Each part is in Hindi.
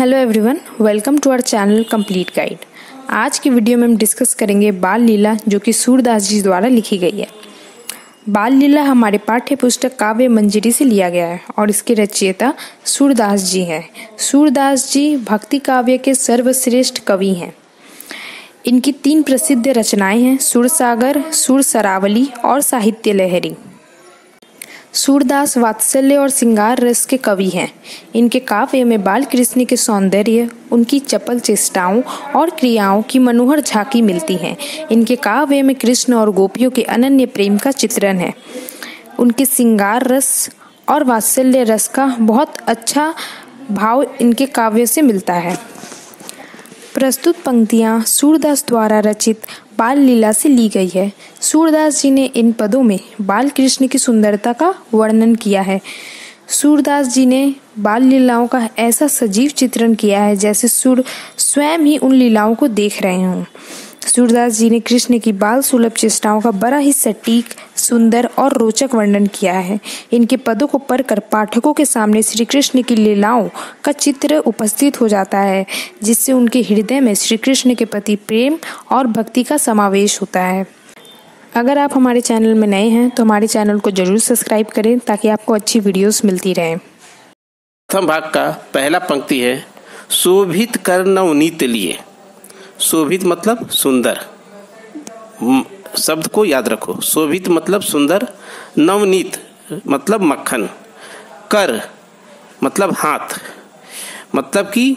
Hello everyone, welcome to our channel complete guide. आज की वीडियो में हम डिस्कस करेंगे बाल लीला, जो कि सूरदास जी द्वारा लिखी गई है। बाल लीला हमारे पाठ्य पुस्तक काव्य मंजरी से लिया गया है और इसके रचयिता सूरदास जी हैं। सूरदास जी भक्ति काव्य के सर्वश्रेष्ठ कवि हैं। इनकी 3 प्रसिद्ध रचनाएं हैं, सुरसागर, सुरसरावली और साहित्य लहरी। सूरदास वात्सल्य और श्रृंगार रस के कवि हैं। इनके काव्य में बाल कृष्ण के सौंदर्य, उनकी चपल चेष्टाओं और क्रियाओं की मनोहर झांकी मिलती है। इनके काव्य में कृष्ण और गोपियों के अनन्य प्रेम का चित्रण है। उनके श्रृंगार रस और वात्सल्य रस का बहुत अच्छा भाव इनके काव्य से मिलता है। प्रस्तुत पंक्तियाँ सूरदास द्वारा रचित बाल लीला से ली गई है। सूरदास जी ने इन पदों में बाल कृष्ण की सुंदरता का वर्णन किया है। सूरदास जी ने बाल लीलाओं का ऐसा सजीव चित्रण किया है जैसे सूर स्वयं ही उन लीलाओं को देख रहे हों। सूरदास जी ने कृष्ण की बाल सुलभ चेष्टाओं का बड़ा ही सटीक, सुंदर और रोचक वर्णन किया है। इनके पदों को पढ़कर पाठकों के सामने श्री कृष्ण की लीलाओं का चित्र उपस्थित हो जाता है, जिससे उनके हृदय में श्री कृष्ण के प्रति प्रेम और भक्ति का समावेश होता है। अगर आप हमारे चैनल में नए हैं तो हमारे चैनल को जरूर सब्सक्राइब करें ताकि आपको अच्छी वीडियोस मिलती रहें। प्रथम भाग का पहला पंक्ति है, शोभित कर नवनीत लिए। शोभित मतलब सुंदर, शब्द को याद रखो। शोभित मतलब सुंदर, नवनीत मतलब मक्खन, कर मतलब हाथ, मतलब कि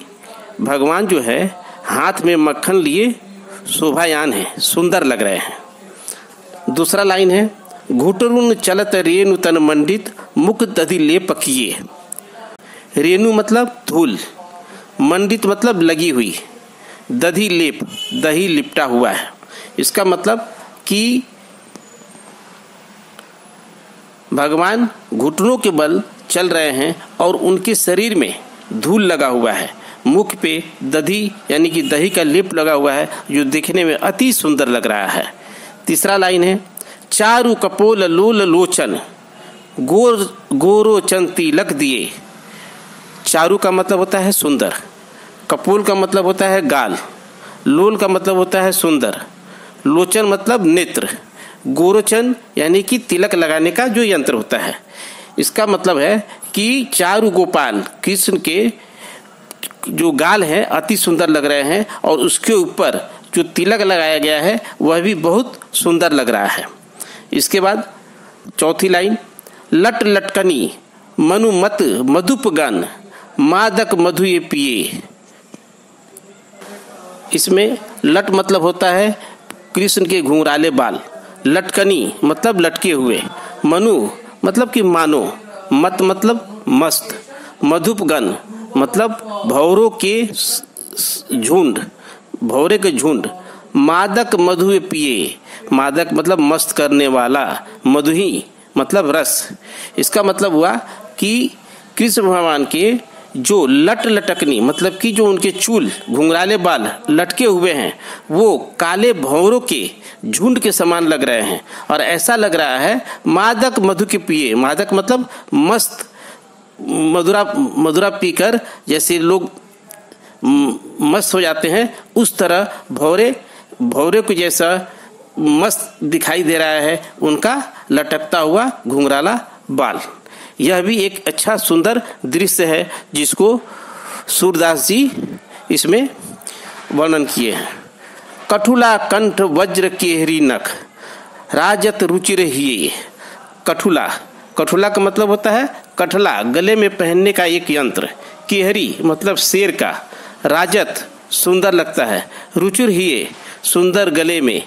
भगवान जो है हाथ में मक्खन लिए शोभायान है, सुंदर लग रहे हैं। दूसरा लाइन है, घुटरुन चलत रेणु तन मंडित मुख दधि लेप किए। रेणु मतलब धूल, मंडित मतलब लगी हुई, दधि लेप दही लिपटा हुआ है। इसका मतलब कि भगवान घुटनों के बल चल रहे हैं और उनके शरीर में धूल लगा हुआ है। मुख पे दधि यानी कि दही का लेप लगा हुआ है, जो देखने में अति सुंदर लग रहा है। तीसरा लाइन है, चारु कपोल लोल लोचन गोर गोरोचन तिलक दिए। चारु का मतलब होता है सुंदर, कपोल का मतलब होता है गाल, लोल का मतलब होता है सुंदर, लोचन मतलब नेत्र, गोरोचन यानी कि तिलक लगाने का जो यंत्र होता है। इसका मतलब है कि चारु गोपाल कृष्ण के जो गाल है अति सुंदर लग रहे हैं और उसके ऊपर जो तिलक लगाया गया है वह भी बहुत सुंदर लग रहा है। इसके बाद चौथी लाइन, लट लटकनी मनुमत मधुपगन मादक मधु ये पिए। इसमें लट मतलब होता है कृष्ण के घुंघराले बाल, लटकनी मतलब लटके हुए, मनु मतलब कि मानो, मत मतलब मस्त, मधुपगन मतलब भौरों के झुंड, भौरे के झुंड, मादक मधु पिए। मादक मतलब मस्त करने वाला, मधुही मतलब रस। इसका मतलब हुआ कि कृष्ण भगवान के जो लट लटकनी मतलब कि जो उनके चूल घुंघराले बाल लटके हुए हैं वो काले भंवरों के झुंड के समान लग रहे हैं और ऐसा लग रहा है मादक मधु के पिए। मादक मतलब मस्त, मधुरा पीकर जैसे लोग मस्त हो जाते हैं, उस तरह भौरे को जैसा मस्त दिखाई दे रहा है उनका लटकता हुआ घुंघराला बाल। यह भी एक अच्छा सुंदर दृश्य है जिसको सूरदास जी इसमें वर्णन किए हैं। कठुला कंठ वज्र केहरी नख राजत रुचिर हिये। कठुला, कठुला का मतलब होता है कठला, गले में पहनने का एक यंत्र, केहरी मतलब शेर का, राजत सुंदर लगता है, रुचिर हिये सुंदर गले में।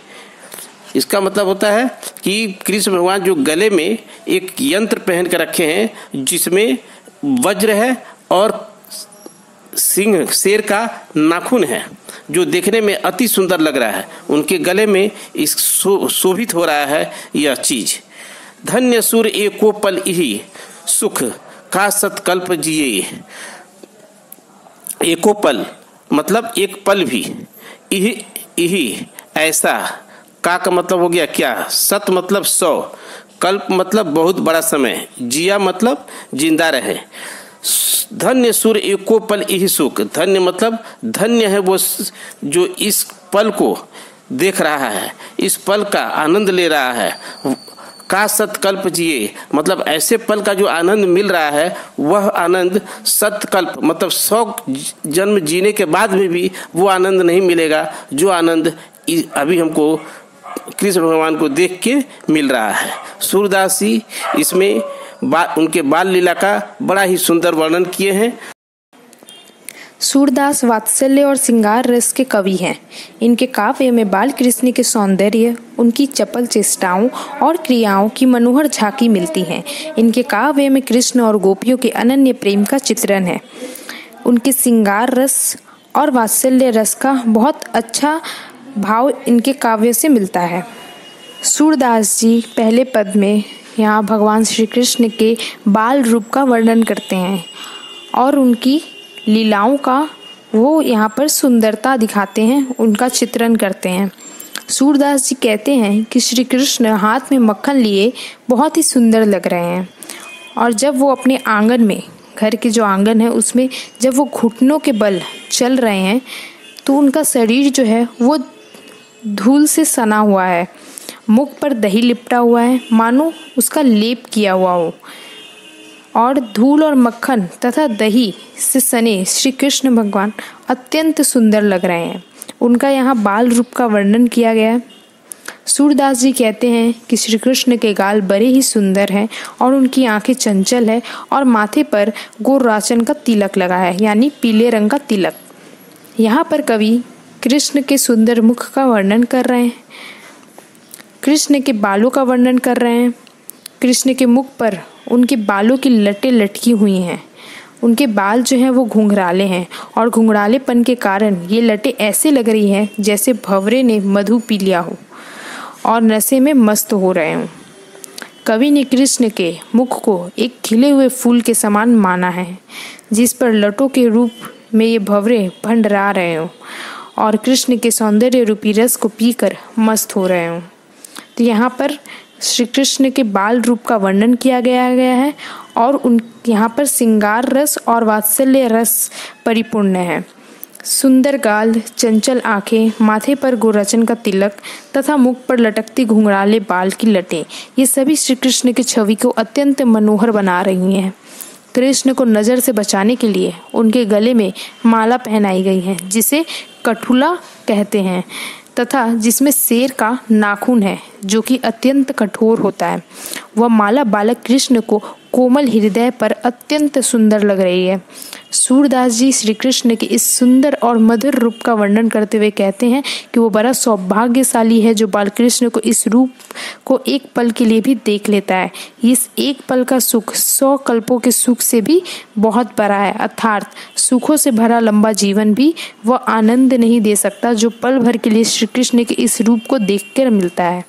इसका मतलब होता है कि कृष्ण भगवान जो गले में एक यंत्र पहन कर रखे हैं जिसमें वज्र है और सिंह शेर का नाखून है, जो देखने में अति सुंदर लग रहा है। उनके गले में इस शोभित हो रहा है यह चीज। धन्य सुर एको पल इही सुख का सतकल्प जिए। एको पल मतलब एक पल भी, इही ऐसा, का मतलब हो गया क्या, सत मतलब 100, कल्प मतलब बहुत बड़ा समय, जिया मतलब जिंदा रहे, धन्य सूर एको पल यही सुख। धन्य मतलब धन्य है वो जो इस पल को देख रहा है, इस पल का आनंद ले रहा है। का सतकल्प जिए मतलब ऐसे पल का जो आनंद मिल रहा है, वह आनंद सतकल्प मतलब 100 जन्म जीने के बाद में भी वो आनंद नहीं मिलेगा जो आनंद अभी हमको कृष्ण भगवान को देख के मिल रहा है। सूरदास जी इसमें उनके बाल लीला का बड़ा ही सुंदर वर्णन किए हैं। सूरदास वात्सल्य और श्रृंगार रस के कवि हैं। इनके काव्य में बाल कृष्ण के सौंदर्य, उनकी चपल चेष्टाओं और क्रियाओं की मनोहर झांकी मिलती है। इनके काव्य में कृष्ण और गोपियों के अनन्य प्रेम का चित्रण है। उनके श्रृंगार रस और वात्सल्य रस का बहुत अच्छा भाव इनके काव्य से मिलता है। सूरदास जी पहले पद में यहाँ भगवान श्री कृष्ण के बाल रूप का वर्णन करते हैं और उनकी लीलाओं का वो यहाँ पर सुंदरता दिखाते हैं, उनका चित्रण करते हैं। सूरदास जी कहते हैं कि श्री कृष्ण हाथ में मक्खन लिए बहुत ही सुंदर लग रहे हैं और जब वो अपने आंगन में, घर के जो आंगन है उसमें जब वो घुटनों के बल चल रहे हैं तो उनका शरीर जो है वो धूल से सना हुआ है, मुख पर दही लिपटा हुआ है, मानो उसका लेप किया हुआ हो। और धूल और मक्खन तथा दही से सने श्री कृष्ण भगवान अत्यंत सुंदर लग रहे हैं। उनका यहाँ बाल रूप का वर्णन किया गया है। सूरदास जी कहते हैं कि श्री कृष्ण के गाल बड़े ही सुंदर हैं और उनकी आंखें चंचल है और माथे पर गोराचन का तिलक लगा है, यानी पीले रंग का तिलक। यहाँ पर कवि कृष्ण के सुंदर मुख का वर्णन कर रहे हैं, कृष्ण के बालों का वर्णन कर रहे हैं। कृष्ण के मुख पर उनके बालों की लटें लटकी हुई हैं। उनके बाल जो हैं वो घुंघराले हैं और घुंघरालेपन के कारण ये लटें ऐसे लग रही हैं जैसे भंवरे ने मधु पी लिया हो और नशे में मस्त हो रहे हों। कवि ने कृष्ण के मुख को एक खिले हुए फूल के समान माना है जिस पर लटों के रूप में ये भंवरे भंडरा रहे हों और कृष्ण के सौंदर्य रूपी रस को पीकर मस्त हो रहे हों। तो यहाँ पर श्री कृष्ण के बाल रूप का वर्णन किया गया है और उन यहाँ पर श्रृंगार रस और वात्सल्य रस परिपूर्ण है। सुंदर गाल, चंचल आंखें, माथे पर गोरचन का तिलक तथा मुख पर लटकती घुंघराले बाल की लटें, ये सभी श्री कृष्ण की छवि को अत्यंत मनोहर बना रही हैं। कृष्ण को नज़र से बचाने के लिए उनके गले में माला पहनाई गई है जिसे कठुला कहते हैं तथा जिसमें शेर का नाखून है जो कि अत्यंत कठोर होता है। वह माला बालक कृष्ण को कोमल हृदय पर अत्यंत सुंदर लग रही है। सूरदास जी श्री कृष्ण के इस सुंदर और मधुर रूप का वर्णन करते हुए कहते हैं कि वो बड़ा सौभाग्यशाली है जो बाल कृष्ण को इस रूप को एक पल के लिए भी देख लेता है। इस एक पल का सुख 100 कल्पों के सुख से भी बहुत बड़ा है, अर्थात सुखों से भरा लंबा जीवन भी वह आनंद नहीं दे सकता जो पल भर के लिए श्री कृष्ण के इस रूप को देखकर मिलता है।